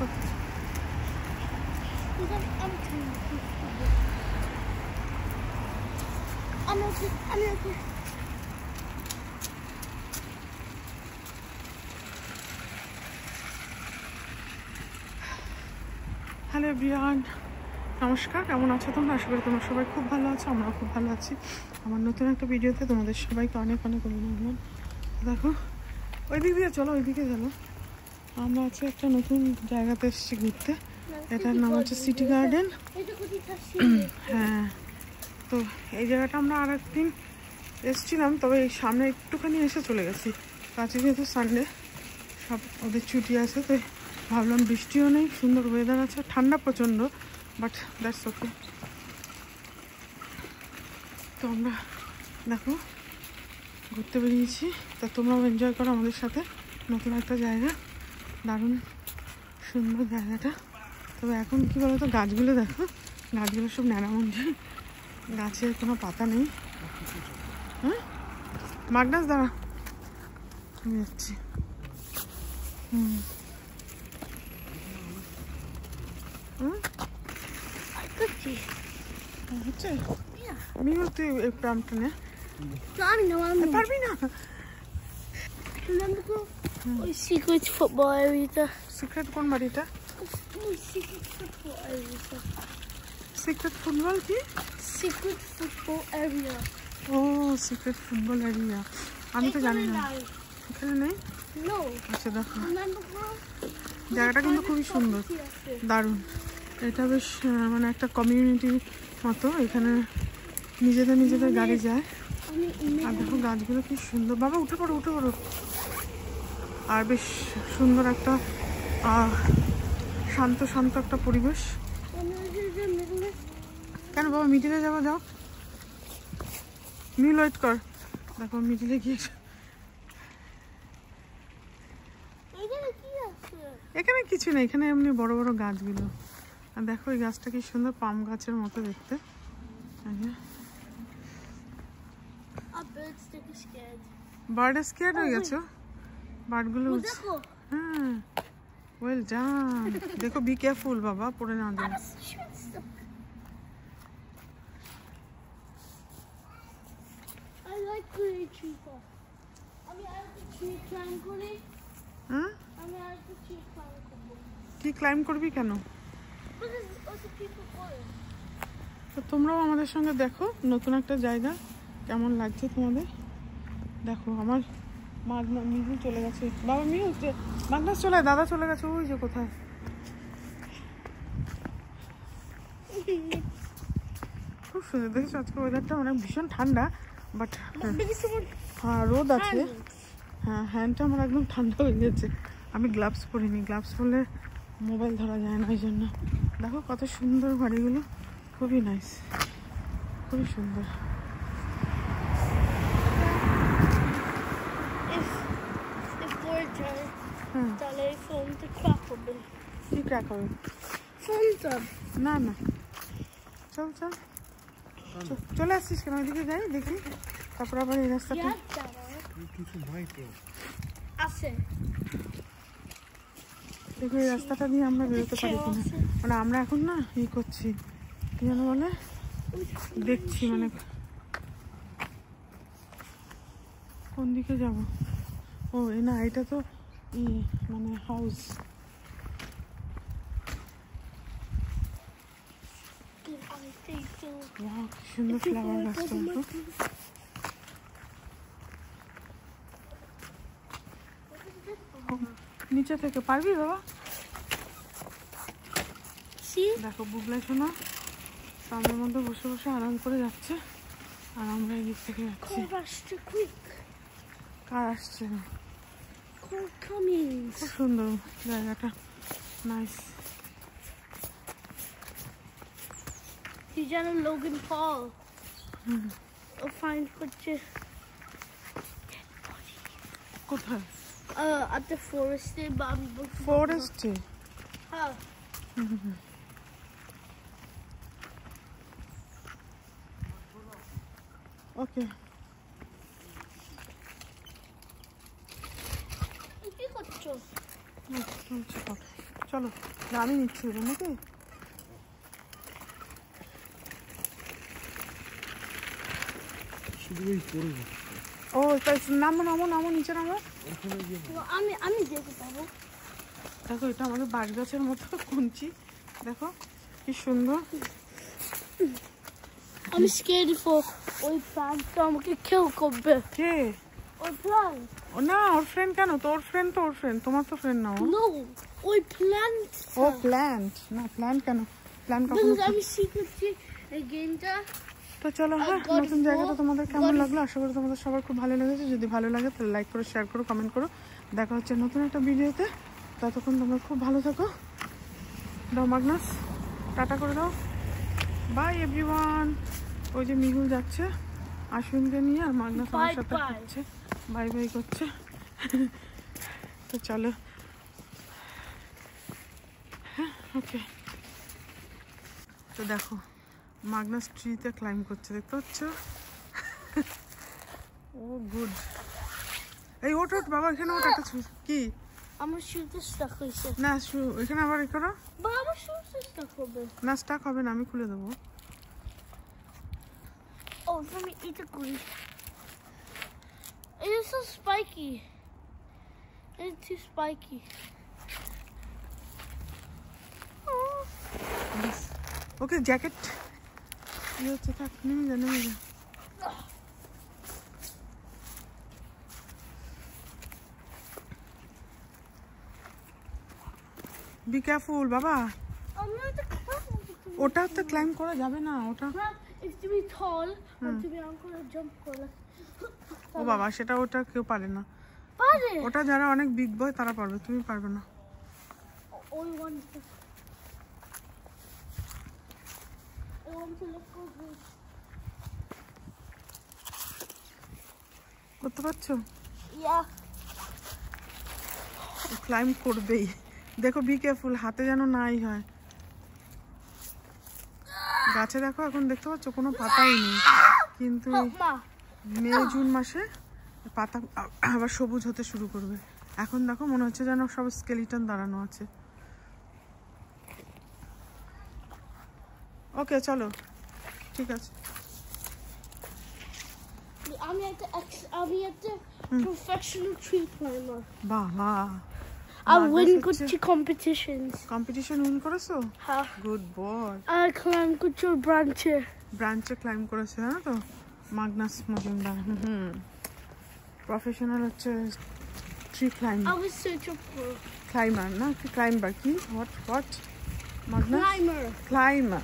Hello everyone, নমস্কার। কেমন আছো তোমরা? আশা করি তোমরা সবাই খুব ভালো আছো। আমরাও খুব ভালো আছি। আমার নতুন একটা ভিডিওতে তোমাদের সবাইকে অনেক অনেক অভিনন্দন। দেখো ওই দিক দিয়ে চলো, ওইদিকে চলো। আমরা আছি একটা নতুন জায়গাতে এসেছি ঘুরতে। এটার নাম হচ্ছে সিটি গার্ডেন। হ্যাঁ, তো এই জায়গাটা আমরা আর একদিন এসেছিলাম, তবে এই সামনে একটুখানি এসে চলে গেছি। কাছে যেহেতু সানডে, সব ওদের ছুটি আছে, তো ভাবলাম বৃষ্টিও নেই, সুন্দর ওয়েদার আছে, ঠান্ডা প্রচণ্ড, বাট দ্যাটস ওকে। তো আমরা দেখো ঘুরতে বেরিয়েছি, তা তোমরাও এনজয় করো আমাদের সাথে। নতুন একটা জায়গা, দারুণ সুন্দর জায়গাটা। তবে এখন কী বলতো, গাছগুলো দেখো, গাছগুলো সব ন্যাড়ামন্ডি, গাছের কোনো পাতা নেই। হ্যাঁ মাগনাস, দাঁড়া, আমি যাচ্ছি। হচ্ছে মিও, তুই এই প্রামটা নে, পারবি না। ওই সিক্রেট ফুটবল এরিয়াটা। সিক্রেট কোন বাড়িটা? সিক্রেট ফুটবল এরিয়াটা। সিক্রেট ফুটবল কি? Secret football area. ও সিক্রেট ফুটবল এরিয়া, আমি তো জানি না। এখানে নেই? আচ্ছা দেখো, জায়গাটা কিন্তু খুবই সুন্দর, দারুণ। এটা বেশ মানে একটা কমিউনিটির মতো, এখানে নিজেদের গাড়ি যায়। আর দেখো গাছগুলো কি সুন্দর, বাবা উঠে পড়ো উঠে পড়ো। আর বেশ সুন্দর একটা শান্ত শান্ত একটা পরিবেশ। কেন বাবা মিডিলে যাবো? যাও, মিল ওয়েট কর। দেখো মিডিলে গিয়ে, এখানে কিছু নেই, এখানে এমনি বড় বড় গাছগুলো। আর দেখো এই গাছটা কি সুন্দর, পাম গাছের মতো দেখতে। বার্ড স্কেয়ার্ড হয়ে গেছো? বার্ডগুলো হ্যাঁ, ওয়েল ডান। দেখো বি কেয়ারফুল বাবা, পড়ে না যাও। কি ক্লাইম করবি কেন? তো তোমরাও আমাদের সঙ্গে দেখো নতুন একটা জায়গা, কেমন লাগছে তোমাদের। দেখো আমার মিজু চলে গেছে, বাবা মিউ মাগনাস চলে, দাদা চলে গেছে ওই যে কোথায়। খুব সুন্দর দেখেছো আজকে ওয়েদারটা, মানে ভীষণ ঠান্ডা, বাট হ্যাঁ রোদ আছে। হ্যাঁ হ্যান্ডটা আমার একদম ঠান্ডা হয়ে গেছে। আমি গ্লাভস পরিনি, গ্লাভস পরলে মোবাইল ধরা যায় না, ওই জন্য। দেখো কত সুন্দর বাড়িগুলো, খুবই নাইস, খুবই সুন্দর। তাহলে ফোনটা ক্র্যাক হবে। কি ক্র্যাক হবে? ফোনটা না না, চল চল চলে আসছিস কেন? ওইদিকে যাই দেখি, তারপর আবার এই রাস্তাটা আছে। দেখো এই রাস্তাটা দিয়ে আমরা বেরোতে পারি কিনা, মানে আমরা এখন না ই করছি, কি যেন বলে, দেখছি মানে কোন দিকে যাব। ও না, এটা তো ই মানে হাউস। কি সুন্দর ফ্লাওয়ার গাছটা। নিচে থেকে পারবি বাবা? দেখো বুবলাই শোনা সামনের মধ্যে বসে বসে আরাম করে যাচ্ছে, আর আমরা এই দিক থেকে যাচ্ছি। কার আসছে? খুব সুন্দর জায়গাটা, নাইস। তুই জানো লোগান পল ফাইন্ড করছে কোথায়? at the forest ফরেস্টে? হ্যাঁ। ওকে, কি করছো? চলো আমি নিচ্ছি এবার নাকি। ও তাই নামো নামো নামো নিচে নামো। আমি যেতে পারবো। দেখো এটা আমাদের বাঁশ গাছের মতো কুঞ্চি, দেখো কি সুন্দর। আমি scared for ওই প্লান্টটা আমাকে কিল করবে। কে? ওই প্লান্ট। ও না, ওর ফ্রেন্ড কেন? তোর ফ্রেন্ড তো ওর ফ্রেন্ড, তোমার তো ফ্রেন্ড না ও। No, ওই প্লান্ট। ও প্ল্যান্ট না, প্ল্যান্ট কেন? প্ল্যান্ট কখনো। Because আমি শিখেছি এই গেমটা। তো চলো হ্যাঁ, নতুন জায়গাটা তোমাদের কেমন লাগলো? আশা করি তোমাদের সবার খুব ভালো লেগেছে। যদি ভালো লাগে তাহলে লাইক করো, শেয়ার করো, কমেন্ট করো। দেখা হচ্ছে নতুন একটা ভিডিওতে। ততক্ষণ তোমরা খুব ভালো থাকো। দাও মাগনাস, টাটা করে দাও। By everyone. ওই যে মিহুল যাচ্ছে আশ্বিনকে নিয়ে, আর মাগনাস আমার সাথে যাচ্ছে, বাই বাই করছে। তো চলো হ্যাঁ, ওকে। তো দেখো মাগনাস ট্রিতে ক্লাইম্ব করছে, দেখতে পাচ্ছ? ও গুড। এই ওঠ ওঠ বাবা, এখানে ওঠ। একটা কি আমার শুতে স্টাক হইছে। না, এখানে আবার এ করো। বাবা শুতে স্টাক হবে। না স্টাক হবে না, আমি খুলে দেবো। Oh, let me eat a green. It is so spiky. It's too spiky. Okay jacket কি হচ্ছে, থাক, নেমে যা নেমে যা। বি কেয়ারফুল বাবা। I'm not the ওটা তো ক্লাইম্ব করা যাবে না, ওটা। It's to be tall. And to be I'm gonna jump for it. ও বাবা, সেটা ওটা কেউ পারে না। Buddy. ওটা যারা অনেক বিগ বয় তারা পারবে, তুমি পারবে না। Only one. I want to look over. করতে পারছো? Yeah. ক্লাইম্ব করবেই। দেখো বি কেয়ারফুল, হাতে যেন নাই হয়। গাছে দেখো এখন দেখতে পাচ্ছ কোনো পাতাই নেই, কিন্তু Help, Ma. মে জুন মাসে পাতা আবার সবুজ হতে শুরু করবে। এখন দেখো মনে হচ্ছে যেন সব স্কেলিটন দাঁড়ানো আছে। ওকে চলো, ঠিক আছে। আমি একটা professional tree climber. বাহ বাহ, I win good competitions. Competition win করেছো? হ্যাঁ। Good boy. I climb good branches. ব্রাঞ্চে ক্লাইম্ব করেছে, জানো তো মাগনাস মজুমদার। প্রফেশনাল হচ্ছে tree climb. I was such a pro. Climber না, কি ক্লাইম্বার কি? হোয়াট মাগনাস? Climber. ক্লাইম্বার।